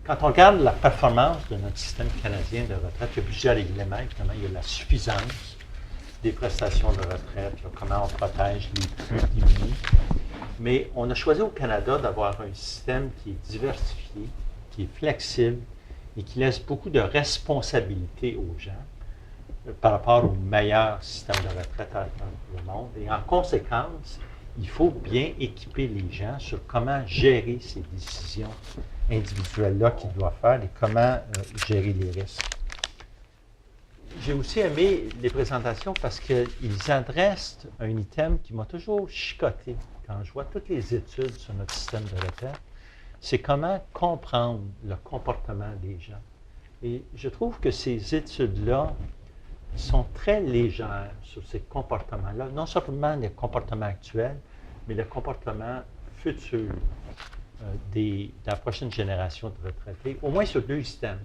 Quand on regarde la performance de notre système canadien de retraite, il y a plusieurs éléments. Évidemment, il y a la suffisance des prestations de retraite, comment on protège les plus démunis. Mais on a choisi au Canada d'avoir un système qui est diversifié, qui est flexible et qui laisse beaucoup de responsabilités aux gens par rapport au meilleur système de retraite à travers le monde. Et en conséquence, il faut bien équiper les gens sur comment gérer ces décisions individuelles-là qu'ils doivent faire et comment gérer les risques. J'ai aussi aimé les présentations parce qu'ils adressent un item qui m'a toujours chicoté quand je vois toutes les études sur notre système de retraite. C'est comment comprendre le comportement des gens. Et je trouve que ces études-là sont très légères sur ces comportements-là, non seulement les comportements actuels, mais le comportement futur de la prochaine génération de retraités, au moins sur deux systèmes.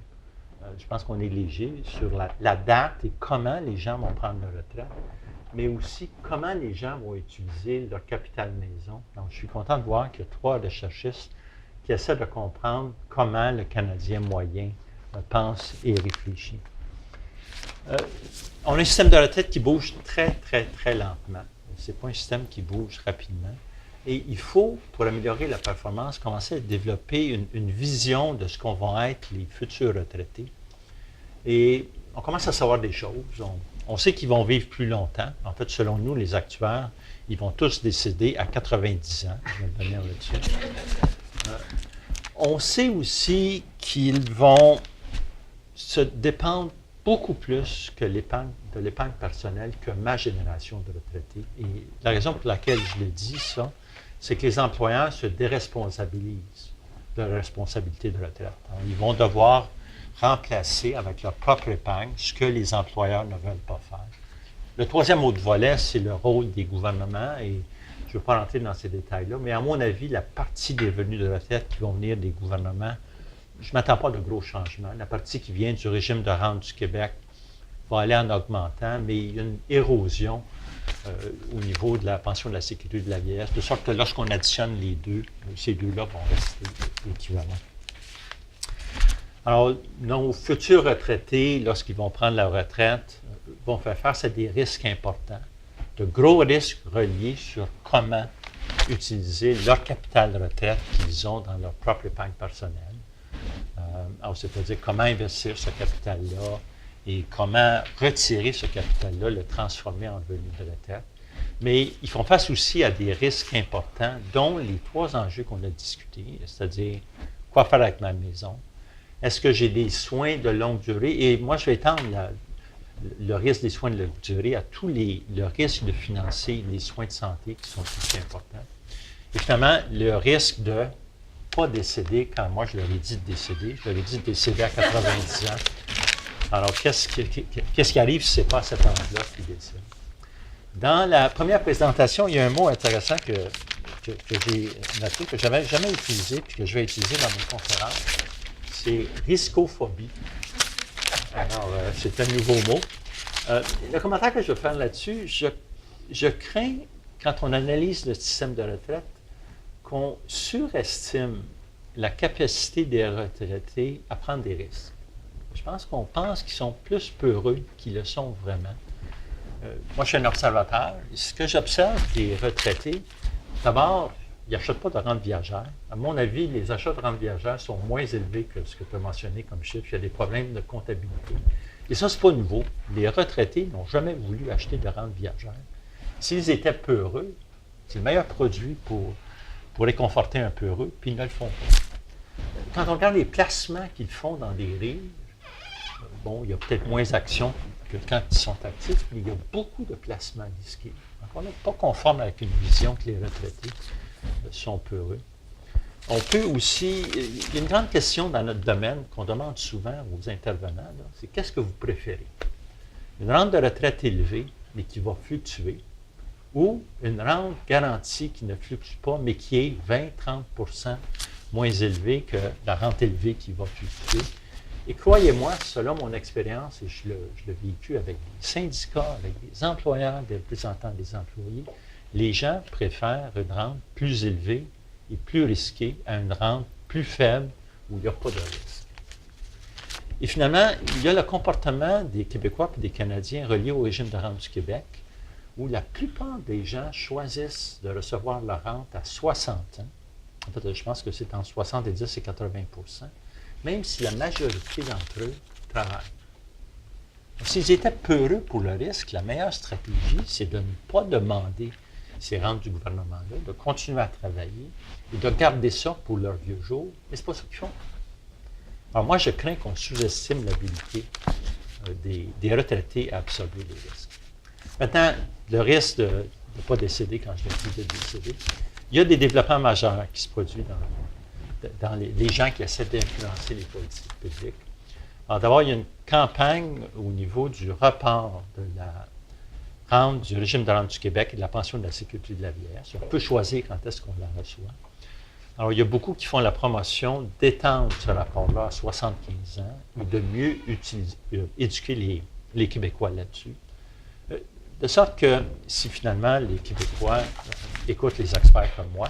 Je pense qu'on est léger sur la date et comment les gens vont prendre leur retraite, mais aussi comment les gens vont utiliser leur capital maison. Donc, je suis content de voir qu'il y a 3 recherchistes qui essaient de comprendre comment le Canadien moyen pense et réfléchit. On a un système de retraite qui bouge très, très, très lentement. Ce n'est pas un système qui bouge rapidement. Et il faut, pour améliorer la performance, commencer à développer une vision de ce qu'on va être les futurs retraités. Et on commence à savoir des choses. On sait qu'ils vont vivre plus longtemps. En fait, selon nous, les actuaires, ils vont tous décéder à 90 ans. Je vais venir là-dessus. On sait aussi qu'ils vont se dépendre beaucoup plus que de l'épargne personnelle que ma génération de retraités. Et la raison pour laquelle je le dis, ça, c'est que les employeurs se déresponsabilisent de la responsabilité de retraite. Alors, ils vont devoir remplacer avec leur propre épargne ce que les employeurs ne veulent pas faire. Le troisième autre volet, c'est le rôle des gouvernements, et je ne veux pas rentrer dans ces détails-là, mais à mon avis, la partie des revenus de retraite qui vont venir des gouvernements, je ne m'attends pas de gros changements. La partie qui vient du régime de rente du Québec va aller en augmentant, mais il y a une érosion au niveau de la pension de la sécurité de la vieillesse, de sorte que lorsqu'on additionne les deux, ces deux-là vont rester équivalents. Alors, nos futurs retraités, lorsqu'ils vont prendre la retraite, vont faire face à des risques importants, de gros risques reliés sur comment utiliser leur capital de retraite qu'ils ont dans leur propre épargne personnelle. Alors, c'est-à-dire comment investir ce capital-là et comment retirer ce capital-là, le transformer en revenu de retraite. Mais ils font face aussi à des risques importants, dont les 3 enjeux qu'on a discutés, c'est-à-dire quoi faire avec ma maison, est-ce que j'ai des soins de longue durée, et moi je vais étendre le risque des soins de longue durée à le risque de financer les soins de santé qui sont aussi importants. Et finalement, le risque de ne pas décéder quand moi je leur ai dit de décéder. Je leur ai dit de décéder à 90 ans. Alors, qu'est-ce qui arrive si ce n'est pas à cet âge-là qu'ils décèdent? Dans la première présentation, il y a un mot intéressant que j'ai noté, que je n'avais jamais utilisé, puis que je vais utiliser dans mes conférences. C'est riscophobie. Alors, c'est un nouveau mot. Le commentaire que je vais faire là-dessus, je crains, quand on analyse le système de retraite, qu'on surestime la capacité des retraités à prendre des risques. Je pense qu'on pense qu'ils sont plus peureux qu'ils le sont vraiment. Moi, je suis un observateur. Ce que j'observe des retraités, d'abord, ils n'achètent pas de rente viagère. À mon avis, les achats de rente viagère sont moins élevés que ce que tu as mentionné comme chiffre. Il y a des problèmes de comptabilité. Et ça, ce n'est pas nouveau. Les retraités n'ont jamais voulu acheter de rente viagère. S'ils étaient peureux, c'est le meilleur produit pour réconforter un peureux, puis ils ne le font pas. Quand on regarde les placements qu'ils font dans des rives, bon, il y a peut-être moins d'actions que quand ils sont actifs, mais il y a beaucoup de placements risqués. Donc, on n'est pas conforme avec une vision que les retraités sont peureux. On peut aussi, il y a une grande question dans notre domaine qu'on demande souvent aux intervenants, c'est qu'est-ce que vous préférez? Une rente de retraite élevée, mais qui va fluctuer, ou une rente garantie qui ne fluctue pas, mais qui est 20-30% moins élevée que la rente élevée qui va fluctuer. Et croyez-moi, selon mon expérience, et je l'ai vécu avec des syndicats, avec des employeurs, des représentants des employés, les gens préfèrent une rente plus élevée et plus risquée à une rente plus faible où il n'y a pas de risque. Et finalement, il y a le comportement des Québécois et des Canadiens reliés au régime de rente du Québec, où la plupart des gens choisissent de recevoir leur rente à 60 ans. En fait, je pense que c'est entre 70 et 80 %, même si la majorité d'entre eux travaillent. S'ils étaient peureux pour le risque, la meilleure stratégie, c'est de ne pas demander ces rentes du gouvernement-là, de continuer à travailler et de garder ça pour leurs vieux jours. Mais ce n'est pas ça qu'ils font. Alors moi, je crains qu'on sous-estime l'habilité des retraités à absorber les risques. Maintenant, le risque de ne pas décéder quand je l'ai dit de décéder, il y a des développements majeurs qui se produisent dans les gens qui essaient d'influencer les politiques publiques. Alors d'abord, il y a une campagne au niveau du report de la rente du régime de rente du Québec et de la pension de la sécurité de la vieillesse. On peut choisir quand est-ce qu'on la reçoit. Alors, il y a beaucoup qui font la promotion d'étendre ce rapport-là à 75 ans et de mieux éduquer les Québécois là-dessus. De sorte que si finalement les Québécois écoutent les experts comme moi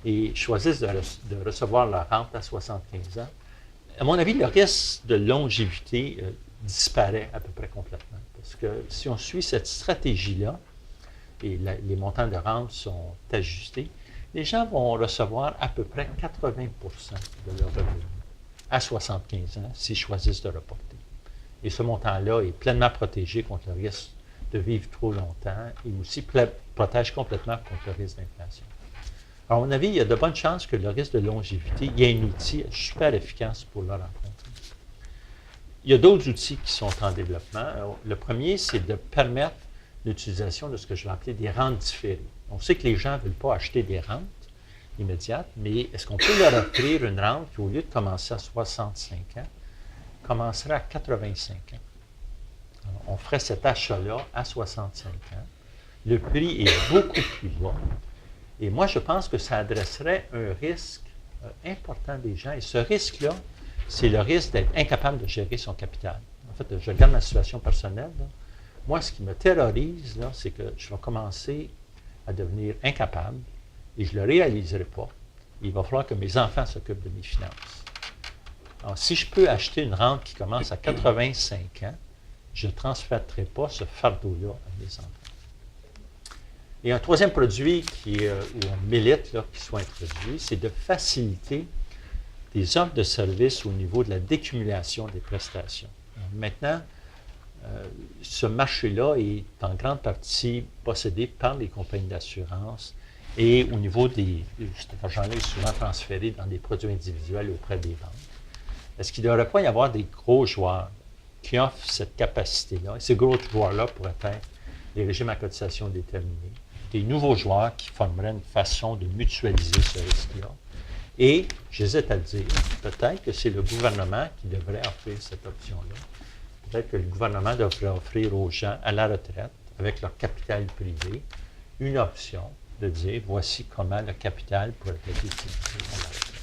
et choisissent de recevoir leur rente à 75 ans, à mon avis, le risque de longévité disparaît à peu près complètement. Parce que si on suit cette stratégie-là, et les montants de rente sont ajustés, les gens vont recevoir à peu près 80 % de leur revenu à 75 ans s'ils choisissent de reporter. Et ce montant-là est pleinement protégé contre le risque de vivre trop longtemps et aussi protège complètement contre le risque d'inflation. Alors, à mon avis, il y a de bonnes chances que le risque de longévité, il y a un outil super efficace pour le rencontrer. Il y a d'autres outils qui sont en développement. Alors, le premier, c'est de permettre l'utilisation de ce que je vais appeler des rentes différées. On sait que les gens ne veulent pas acheter des rentes immédiates, mais est-ce qu'on peut leur offrir une rente qui, au lieu de commencer à 65 ans, commencerait à 85 ans? Alors, on ferait cet achat-là à 65 ans. Le prix est beaucoup plus bas. Et moi, je pense que ça adresserait un risque important des gens. Et ce risque-là, c'est le risque d'être incapable de gérer son capital. En fait, je regarde ma situation personnelle. Là. Moi, ce qui me terrorise, là, c'est que je vais commencer à devenir incapable et je ne le réaliserai pas. Il va falloir que mes enfants s'occupent de mes finances. Alors, si je peux acheter une rente qui commence à 85 ans, je ne transférerai pas ce fardeau-là à mes enfants. Et un troisième produit où on milite là, qui soit introduit, c'est de faciliter des offres de services au niveau de la décumulation des prestations. Alors, maintenant, ce marché-là est en grande partie possédé par les compagnies d'assurance et au niveau cet argent-là est souvent transféré dans des produits individuels auprès des banques. Est-ce qu'il ne devrait pas y avoir des gros joueurs qui offrent cette capacité-là? Et ces gros joueurs-là pourraient être les régimes à cotisation déterminés, des nouveaux joueurs qui formeraient une façon de mutualiser ce risque-là. Et, j'hésite à le dire, peut-être que c'est le gouvernement qui devrait offrir cette option-là. Peut-être que le gouvernement devrait offrir aux gens à la retraite, avec leur capital privé, une option de dire voici comment le capital pourrait être utilisé à la retraite.